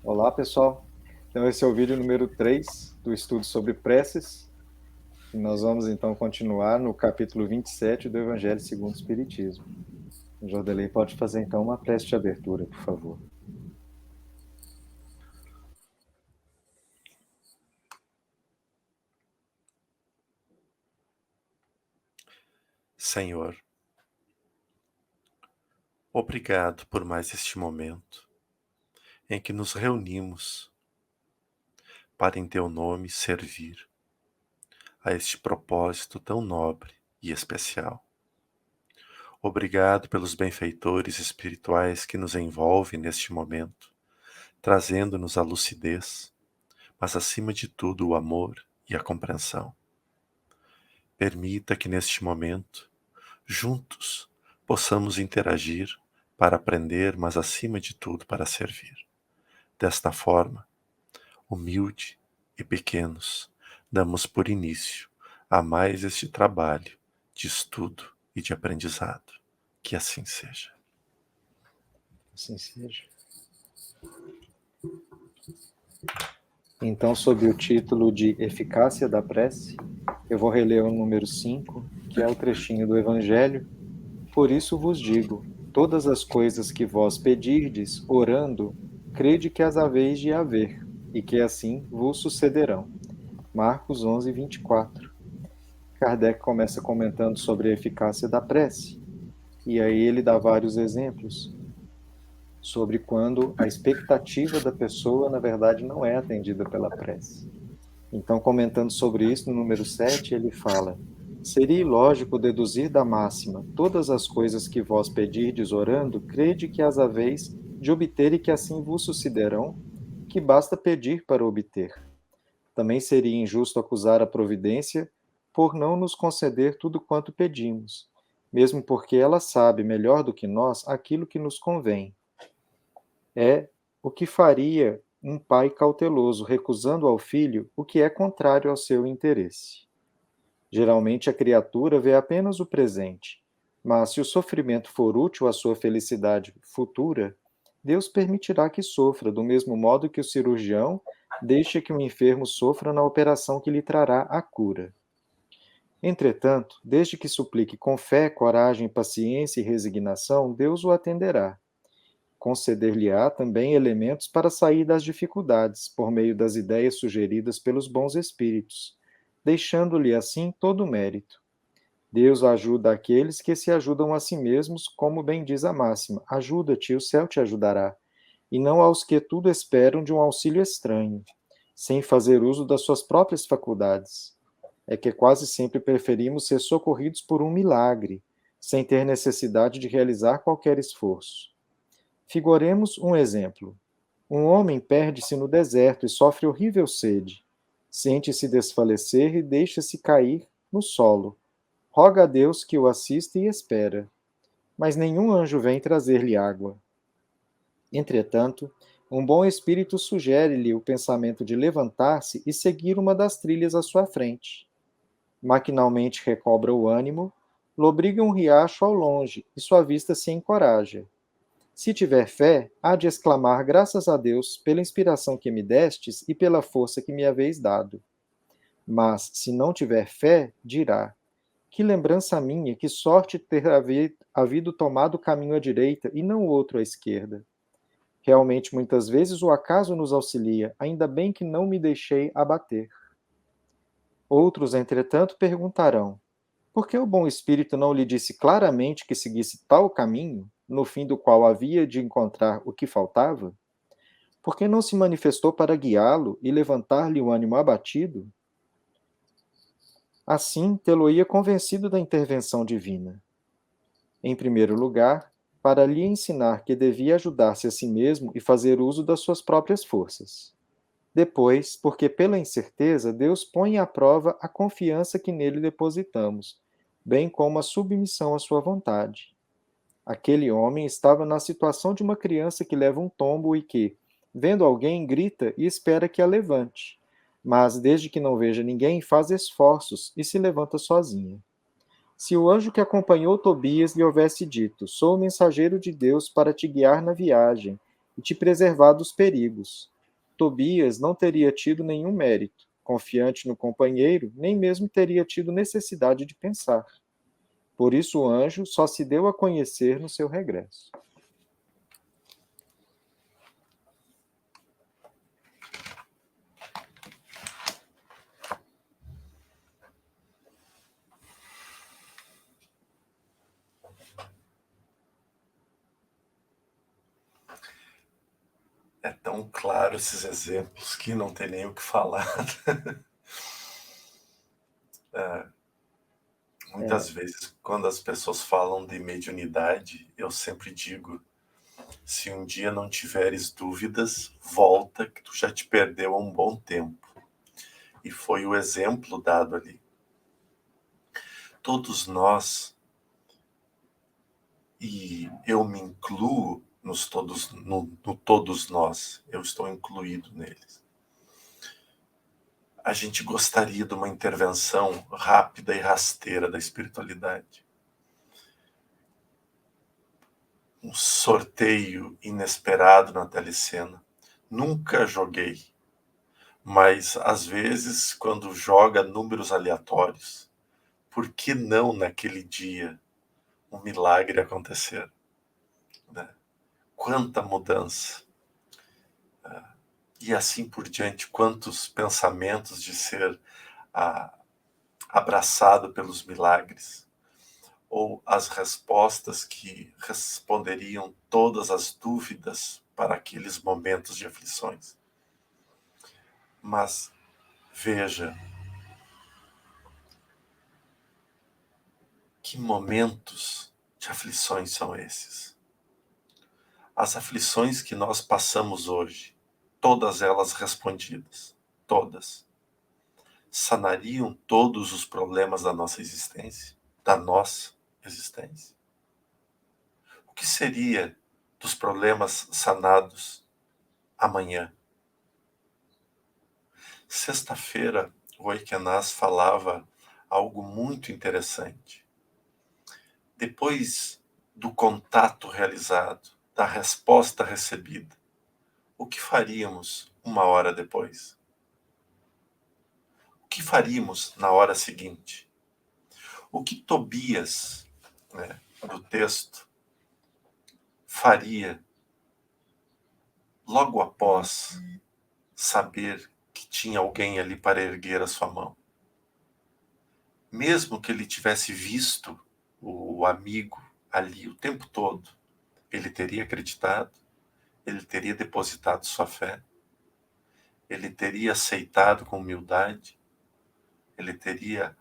Olá, pessoal. Então, esse é o vídeo número 3 do estudo sobre preces. E nós vamos, então, continuar no capítulo 27 do Evangelho segundo o Espiritismo. O Jordelei pode fazer, então, uma prece de abertura, por favor. Senhor, obrigado por mais este momento em que nos reunimos para, em teu nome, servir a este propósito tão nobre e especial. Obrigado pelos benfeitores espirituais que nos envolvem neste momento, trazendo-nos a lucidez, mas acima de tudo o amor e a compreensão. Permita que neste momento, juntos, possamos interagir para aprender, mas acima de tudo para servir. Desta forma, humilde e pequenos, damos por início a mais este trabalho de estudo e de aprendizado. Que assim seja. Assim seja. Então, sob o título de Eficácia da Prece, eu vou reler o número 5, que é o trechinho do Evangelho. Por isso vos digo, todas as coisas que vós pedirdes, orando, crede que as haveis de haver, e que assim vos sucederão. Marcos 11, 24. Kardec começa comentando sobre a eficácia da prece, e aí ele dá vários exemplos sobre quando a expectativa da pessoa, na verdade, não é atendida pela prece. Então, comentando sobre isso, no número 7, ele fala: seria ilógico deduzir da máxima: todas as coisas que vós pedirdes orando, crede que as haveis de obter e que assim vos sucederão, que basta pedir para obter. Também seria injusto acusar a providência por não nos conceder tudo quanto pedimos, mesmo porque ela sabe melhor do que nós aquilo que nos convém. É o que faria um pai cauteloso recusando ao filho o que é contrário ao seu interesse. Geralmente a criatura vê apenas o presente, mas se o sofrimento for útil à sua felicidade futura, Deus permitirá que sofra, do mesmo modo que o cirurgião deixa que o enfermo sofra na operação que lhe trará a cura. Entretanto, desde que suplique com fé, coragem, paciência e resignação, Deus o atenderá. Conceder-lhe-á também elementos para sair das dificuldades, por meio das ideias sugeridas pelos bons espíritos, deixando-lhe assim todo o mérito. Deus ajuda aqueles que se ajudam a si mesmos, como bem diz a máxima: ajuda-te, o céu te ajudará, e não aos que tudo esperam de um auxílio estranho, sem fazer uso das suas próprias faculdades. É que quase sempre preferimos ser socorridos por um milagre, sem ter necessidade de realizar qualquer esforço. Figuremos um exemplo. Um homem perde-se no deserto e sofre horrível sede. Sente-se desfalecer e deixa-se cair no solo. Roga a Deus que o assista e espera. Mas nenhum anjo vem trazer-lhe água. Entretanto, um bom espírito sugere-lhe o pensamento de levantar-se e seguir uma das trilhas à sua frente. Maquinalmente recobra o ânimo, lobriga um riacho ao longe e sua vista se encoraja. Se tiver fé, há de exclamar graças a Deus pela inspiração que me destes e pela força que me haveis dado. Mas, se não tiver fé, dirá: que lembrança minha, que sorte ter havido tomado o caminho à direita e não o outro à esquerda. Realmente, muitas vezes o acaso nos auxilia, ainda bem que não me deixei abater. Outros, entretanto, perguntarão: por que o bom espírito não lhe disse claramente que seguisse tal caminho, no fim do qual havia de encontrar o que faltava? Por que não se manifestou para guiá-lo e levantar-lhe o ânimo abatido? Assim, tê-lo-ia convencido da intervenção divina. Em primeiro lugar, para lhe ensinar que devia ajudar-se a si mesmo e fazer uso das suas próprias forças. Depois, porque pela incerteza Deus põe à prova a confiança que nele depositamos, bem como a submissão à sua vontade. Aquele homem estava na situação de uma criança que leva um tombo e que, vendo alguém, grita e espera que a levante, mas desde que não veja ninguém, faz esforços e se levanta sozinha. Se o anjo que acompanhou Tobias lhe houvesse dito: Sou o mensageiro de Deus para te guiar na viagem e te preservar dos perigos, Tobias não teria tido nenhum mérito. Confiante no companheiro, nem mesmo teria tido necessidade de pensar. Por isso o anjo só se deu a conhecer no seu regresso. É tão claro esses exemplos que não tem nem o que falar. Muitas vezes, quando as pessoas falam de mediunidade, eu sempre digo: se um dia não tiveres dúvidas, volta, que tu já te perdeu há um bom tempo. E foi o exemplo dado ali. Todos nós, e eu me incluo no todos nós, eu estou incluído neles. A gente gostaria de uma intervenção rápida e rasteira da espiritualidade. Um sorteio inesperado na telecena. Nunca joguei, mas às vezes, quando joga números aleatórios, por que não naquele dia um milagre acontecer? Né? Quanta mudança! E assim por diante, quantos pensamentos de ser abraçado pelos milagres, ou as respostas que responderiam todas as dúvidas para aqueles momentos de aflições. Mas veja, que momentos de aflições são esses? As aflições que nós passamos hoje, todas elas respondidas, todas, sanariam todos os problemas da nossa existência? Da nossa existência? O que seria dos problemas sanados amanhã? Sexta-feira, o Oikenaz falava algo muito interessante. Depois do contato realizado, da resposta recebida, o que faríamos uma hora depois? O que faríamos na hora seguinte? O que Tobias, né, do texto, faria logo após saber que tinha alguém ali para erguer a sua mão? Mesmo que ele tivesse visto o amigo ali o tempo todo, ele teria acreditado, ele teria depositado sua fé, ele teria aceitado com humildade, ele teria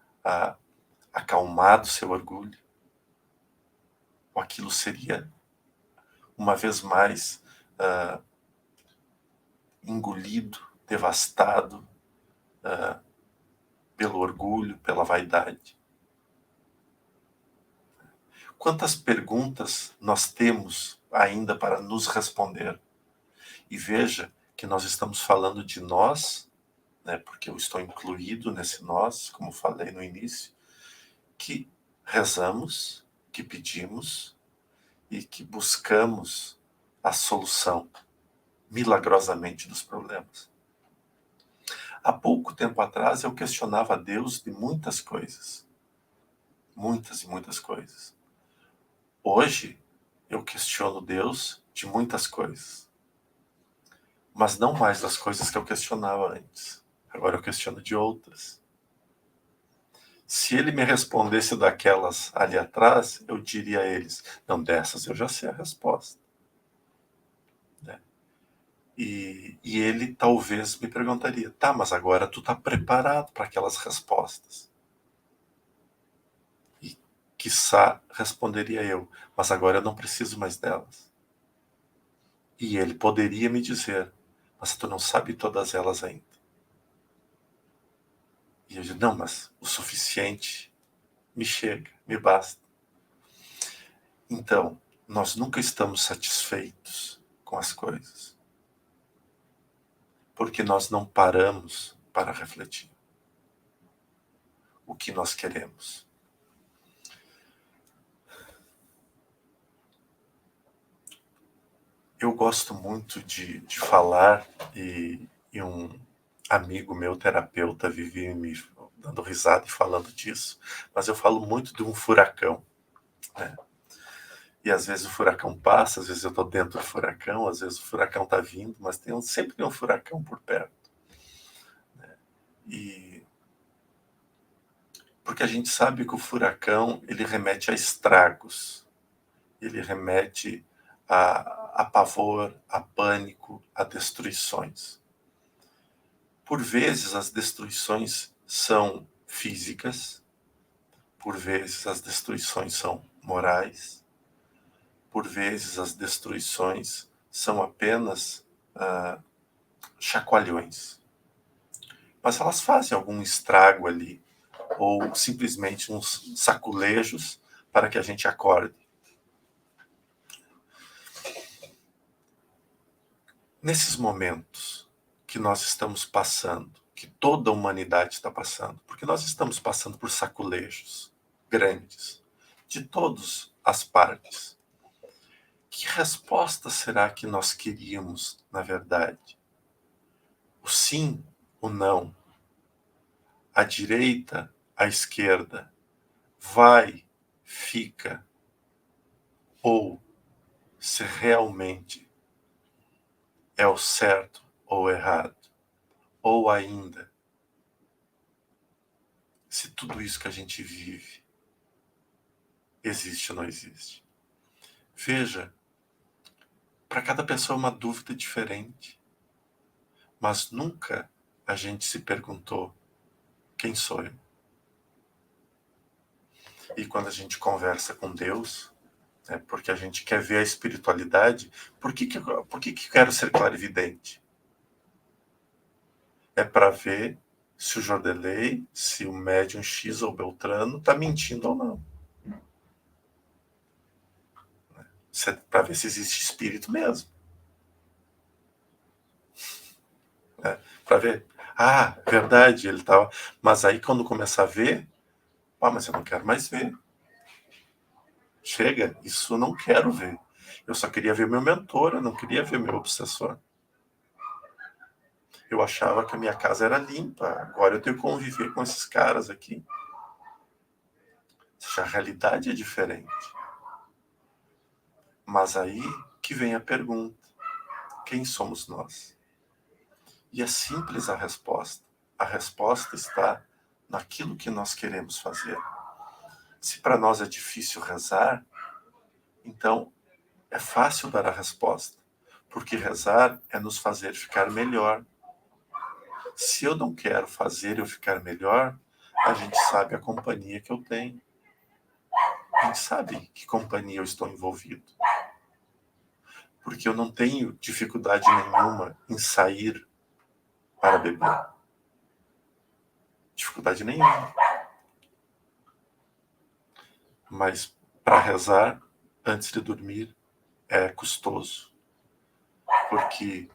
acalmado seu orgulho, ou aquilo seria, uma vez mais, engolido, devastado pelo orgulho, pela vaidade. Quantas perguntas nós temos ainda para nos responder? E veja que nós estamos falando de nós, né, porque eu estou incluído nesse nós, como falei no início, que rezamos, que pedimos e que buscamos a solução, milagrosamente, dos problemas. Há pouco tempo atrás eu questionava a Deus de muitas coisas. Muitas e muitas coisas. Hoje eu questiono Deus de muitas coisas. Mas não mais das coisas que eu questionava antes. Agora eu questiono de outras. Se ele me respondesse daquelas ali atrás, eu diria a eles: não, dessas eu já sei a resposta. Né? E ele talvez me perguntaria: tá, mas agora tu está preparado para aquelas respostas? E quiçá responderia eu: mas agora eu não preciso mais delas. E ele poderia me dizer: mas tu não sabe todas elas ainda. E eu digo: não, mas o suficiente me chega, me basta. Então, nós nunca estamos satisfeitos com as coisas, porque nós não paramos para refletir o que nós queremos. Eu gosto muito de falar, e um amigo meu, terapeuta, vive me dando risada e falando disso, mas eu falo muito de um furacão, né? E às vezes o furacão passa, às vezes eu estou dentro do furacão, às vezes o furacão está vindo, mas sempre tem um furacão por perto. E porque a gente sabe que o furacão ele remete a estragos, ele remete a pavor, a pânico, a destruições. Por vezes as destruições são físicas, por vezes as destruições são morais, por vezes as destruições são apenas chacoalhões. Mas elas fazem algum estrago ali, ou simplesmente uns saculejos para que a gente acorde. Nesses momentos que nós estamos passando, que toda a humanidade está passando, porque nós estamos passando por saculejos grandes, de todas as partes. Que resposta será que nós queríamos, na verdade? O sim, o não, a direita, a esquerda, vai, fica, ou se realmente é o certo ou o errado, ou ainda, se tudo isso que a gente vive existe ou não existe. Veja, para cada pessoa é uma dúvida diferente, mas nunca a gente se perguntou quem sou eu. E quando a gente conversa com Deus, porque a gente quer ver a espiritualidade, por que eu quero ser clarividente? É para ver se o Jordelei, se o médium X ou Beltrano está mentindo ou não. Para ver se existe espírito mesmo. Para ver, verdade, ele estava. Mas aí quando começar a ver, mas eu não quero mais ver. Chega, isso eu não quero ver. Eu só queria ver meu mentor, eu não queria ver meu obsessor. Eu achava que a minha casa era limpa, agora eu tenho que conviver com esses caras aqui. A realidade é diferente. Mas aí que vem a pergunta: quem somos nós? E é simples a resposta. A resposta está naquilo que nós queremos fazer. Se para nós é difícil rezar, então é fácil dar a resposta, porque rezar é nos fazer ficar melhor. Se eu não quero fazer eu ficar melhor, a gente sabe a companhia que eu tenho. A gente sabe que companhia eu estou envolvido. Porque eu não tenho dificuldade nenhuma em sair para beber. Dificuldade nenhuma. Mas para rezar, antes de dormir, é custoso. Porque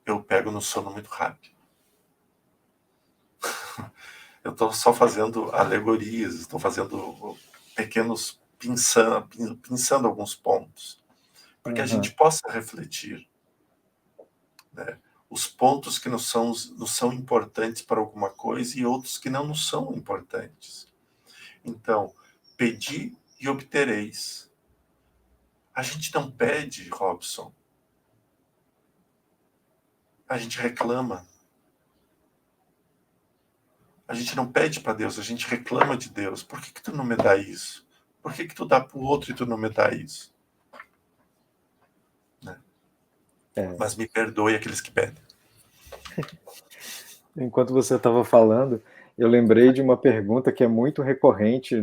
eu pego no sono muito rápido. Eu estou só fazendo alegorias, estou fazendo pequenos pinçando alguns pontos, para que a gente possa refletir, né? Os pontos que nos são importantes para alguma coisa e outros que não nos são importantes. Então, pedi e obtereis. A gente não pede, Robson. A gente reclama. A gente não pede para Deus, a gente reclama de Deus. Por que tu não me dá isso? Por que tu dá para o outro e tu não me dá isso? Né? Mas me perdoe aqueles que pedem. Enquanto você estava falando, eu lembrei de uma pergunta que é muito recorrente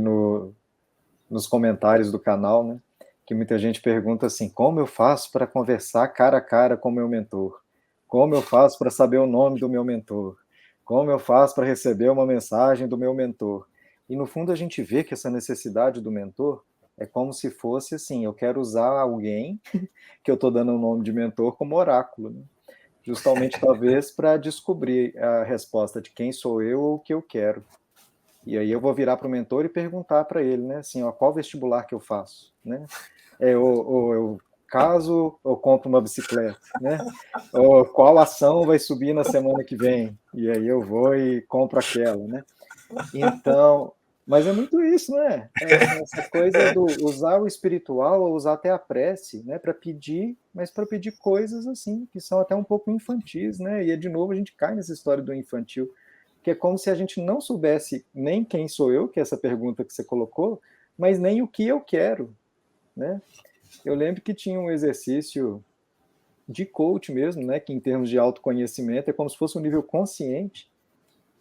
nos comentários do canal, né? Que muita gente pergunta assim: como eu faço para conversar cara a cara com o meu mentor? Como eu faço para saber o nome do meu mentor? Como eu faço para receber uma mensagem do meu mentor? E no fundo a gente vê que essa necessidade do mentor é como se fosse assim: eu quero usar alguém que eu estou dando o nome de mentor como oráculo, né? Justamente talvez para descobrir a resposta de quem sou eu ou o que eu quero. E aí eu vou virar para o mentor e perguntar para ele, né, assim, ó, qual vestibular que eu faço, né? Ou eu caso eu compro uma bicicleta, né? Ou qual ação vai subir na semana que vem? E aí eu vou e compro aquela, né? Então, mas é muito isso, né? É assim, essa coisa do usar o espiritual, ou usar até a prece, né, para pedir, mas para pedir coisas assim que são até um pouco infantis, né? E de novo a gente cai nessa história do infantil, que é como se a gente não soubesse nem quem sou eu, que é essa pergunta que você colocou, mas nem o que eu quero, né? Eu lembro que tinha um exercício de coach mesmo, né, que em termos de autoconhecimento é como se fosse um nível consciente,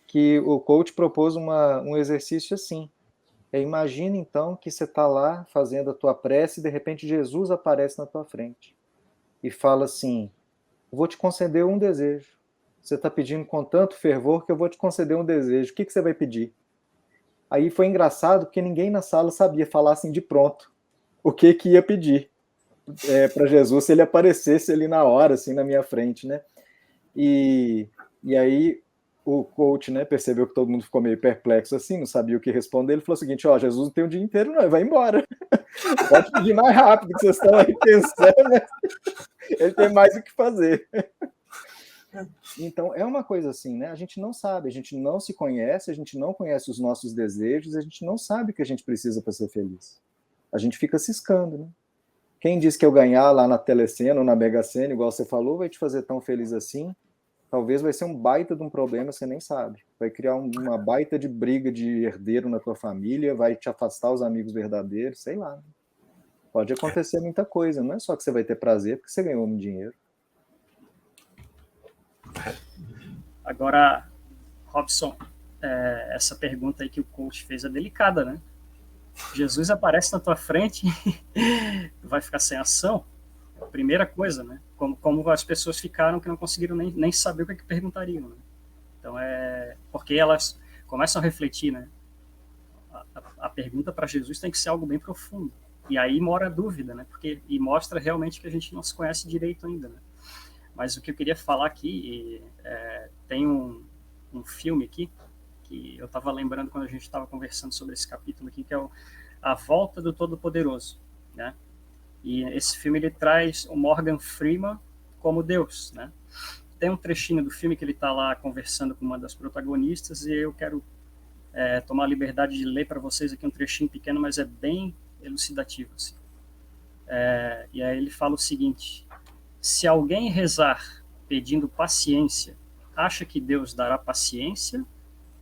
que o coach propôs um exercício assim. Imagina então que você está lá fazendo a tua prece e de repente Jesus aparece na tua frente e fala assim: vou te conceder um desejo. Você está pedindo com tanto fervor que eu vou te conceder um desejo. O que você vai pedir? Aí foi engraçado porque ninguém na sala sabia falar assim de pronto o que ia pedir para Jesus se ele aparecesse ali na hora, assim, na minha frente, né? E, e aí o coach, né, percebeu que todo mundo ficou meio perplexo assim, não sabia o que responder. Ele falou o seguinte: ó, Jesus não tem o dia inteiro, não, vai embora. Pode pedir mais rápido, que vocês estão aí pensando, né? Ele tem mais o que fazer. Então é uma coisa assim, né? A gente não sabe, a gente não se conhece, a gente não conhece os nossos desejos, a gente não sabe o que a gente precisa para ser feliz. A gente fica ciscando, né? Quem diz que eu ganhar lá na Telecena ou na Mega Sena, igual você falou, vai te fazer tão feliz assim? Talvez vai ser um baita de um problema, você nem sabe. Vai criar uma baita de briga de herdeiro na tua família, vai te afastar os amigos verdadeiros, sei lá. Pode acontecer muita coisa, não é só que você vai ter prazer porque você ganhou um dinheiro. Agora, Robson, essa pergunta aí que o coach fez é delicada, né? Jesus aparece na tua frente, tu vai ficar sem ação? Primeira coisa, né? Como as pessoas ficaram que não conseguiram nem saber o que perguntariam, né? Então, porque elas começam a refletir, né? A pergunta para Jesus tem que ser algo bem profundo. E aí mora a dúvida, né? E mostra realmente que a gente não se conhece direito ainda, né? Mas o que eu queria falar aqui, tem um filme aqui, que eu estava lembrando quando a gente estava conversando sobre esse capítulo aqui, que é A Volta do Todo-Poderoso, né? E esse filme ele traz o Morgan Freeman como Deus, né? Tem um trechinho do filme que ele está lá conversando com uma das protagonistas e eu quero tomar a liberdade de ler para vocês aqui um trechinho pequeno, mas é bem elucidativo, assim. E aí ele fala o seguinte: se alguém rezar pedindo paciência, acha que Deus dará paciência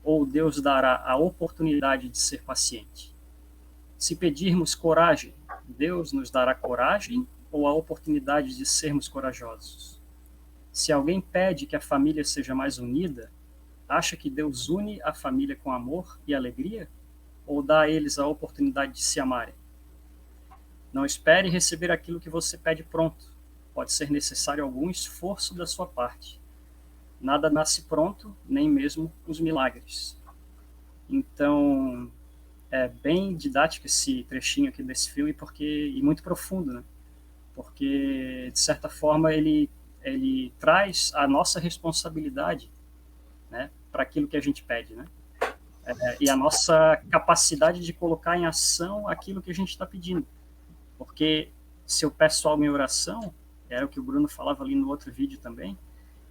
ou Deus dará a oportunidade de ser paciente? Se pedirmos coragem, Deus nos dará coragem ou a oportunidade de sermos corajosos? Se alguém pede que a família seja mais unida, acha que Deus une a família com amor e alegria ou dá a eles a oportunidade de se amarem? Não espere receber aquilo que você pede pronto. Pode ser necessário algum esforço da sua parte. Nada nasce pronto, nem mesmo os milagres. Então, é bem didático esse trechinho aqui desse filme e muito profundo, né? Porque, de certa forma, ele traz a nossa responsabilidade, né, para aquilo que a gente pede, né? E a nossa capacidade de colocar em ação aquilo que a gente está pedindo. Porque se eu peço algo em oração, era o que o Bruno falava ali no outro vídeo também,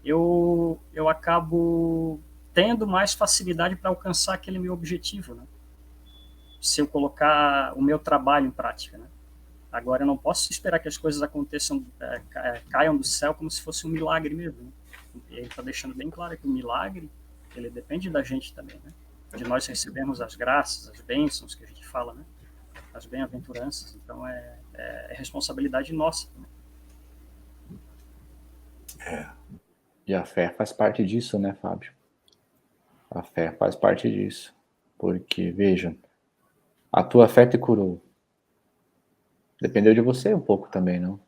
eu acabo tendo mais facilidade para alcançar aquele meu objetivo, né? Se eu colocar o meu trabalho em prática, né? Agora, eu não posso esperar que as coisas aconteçam, caiam do céu como se fosse um milagre mesmo, né? Ele está deixando bem claro que o milagre, ele depende da gente também, né? De nós recebermos as graças, as bênçãos que a gente fala, né? As bem-aventuranças. Então, é responsabilidade nossa também. E a fé faz parte disso, né, Fábio? A fé faz parte disso. Porque, veja, a tua fé te curou. Dependeu de você um pouco também, não?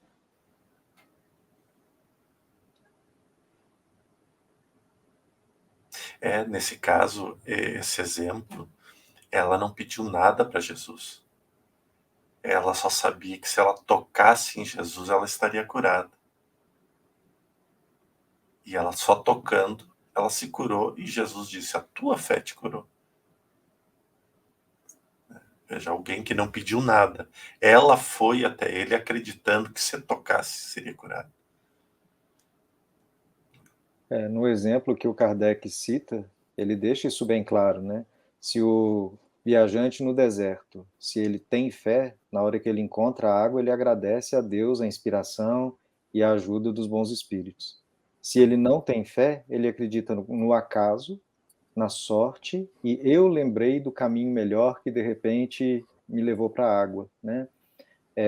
Nesse caso, esse exemplo, ela não pediu nada para Jesus. Ela só sabia que se ela tocasse em Jesus, ela estaria curada. E ela só tocando, ela se curou e Jesus disse: a tua fé te curou. Veja, alguém que não pediu nada. Ela foi até ele acreditando que se tocasse seria curado. No exemplo que o Kardec cita, ele deixa isso bem claro, né? Se o viajante no deserto, se ele tem fé, na hora que ele encontra a água, ele agradece a Deus a inspiração e a ajuda dos bons espíritos. Se ele não tem fé, ele acredita no acaso, na sorte, e eu lembrei do caminho melhor que de repente me levou para a água, né?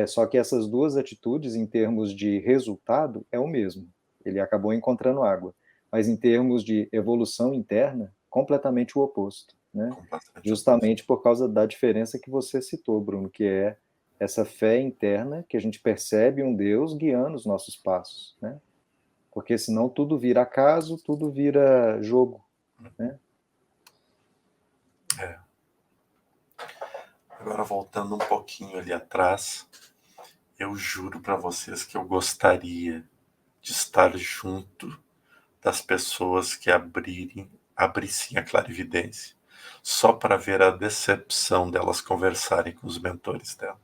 Só que essas duas atitudes, em termos de resultado, é o mesmo. Ele acabou encontrando água. Mas em termos de evolução interna, completamente o oposto, né? Justamente por causa da diferença que você citou, Bruno, que é essa fé interna que a gente percebe um Deus guiando os nossos passos, né? Porque senão tudo vira acaso, tudo vira jogo, né? Agora, voltando um pouquinho ali atrás, eu juro para vocês que eu gostaria de estar junto das pessoas que abrissem a clarividência, só para ver a decepção delas conversarem com os mentores dela.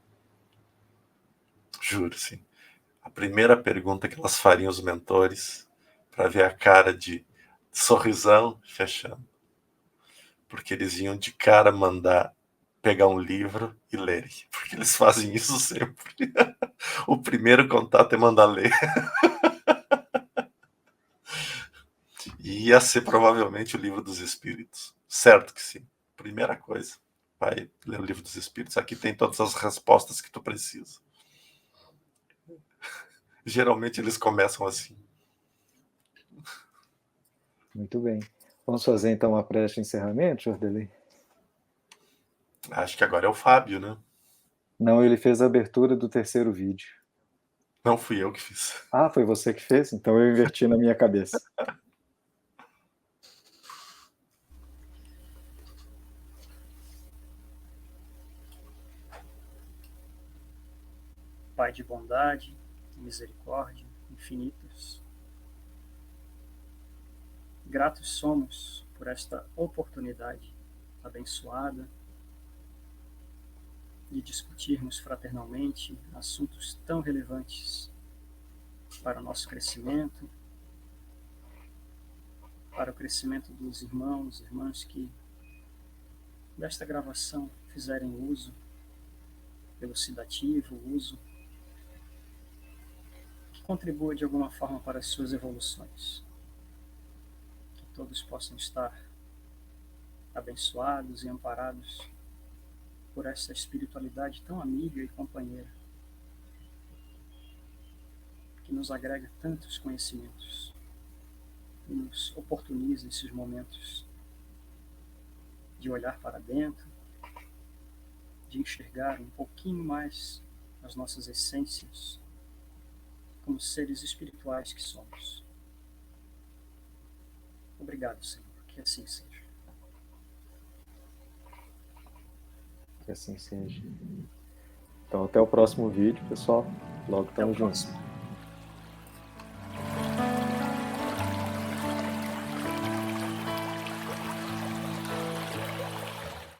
Juro, sim. A primeira pergunta que elas fariam aos mentores, para ver a cara de sorrisão fechando. Porque eles iam de cara mandar pegar um livro e lerem. Porque eles fazem isso sempre. O primeiro contato é mandar ler. E ia ser provavelmente o Livro dos Espíritos. Certo que sim. Primeira coisa. Vai ler o Livro dos Espíritos. Aqui tem todas as respostas que tu precisa. Geralmente eles começam assim. Muito bem. Vamos fazer então uma prece de encerramento, Jordelei? Acho que agora é o Fábio, né? Não, ele fez a abertura do terceiro vídeo. Não fui eu que fiz. Ah, foi você que fez? Então eu inverti na minha cabeça. Pai de bondade e misericórdia infinitas, gratos somos por esta oportunidade abençoada de discutirmos fraternalmente assuntos tão relevantes para o nosso crescimento, para o crescimento dos irmãos e irmãs que desta gravação fizerem uso elucidativo, uso que contribua de alguma forma para as suas evoluções. Que todos possam estar abençoados e amparados por essa espiritualidade tão amiga e companheira, que nos agrega tantos conhecimentos e nos oportuniza esses momentos de olhar para dentro, de enxergar um pouquinho mais as nossas essências como seres espirituais que somos. Obrigado, Senhor, que assim seja. Que assim seja. Então, até o próximo vídeo, pessoal. Logo estamos juntos.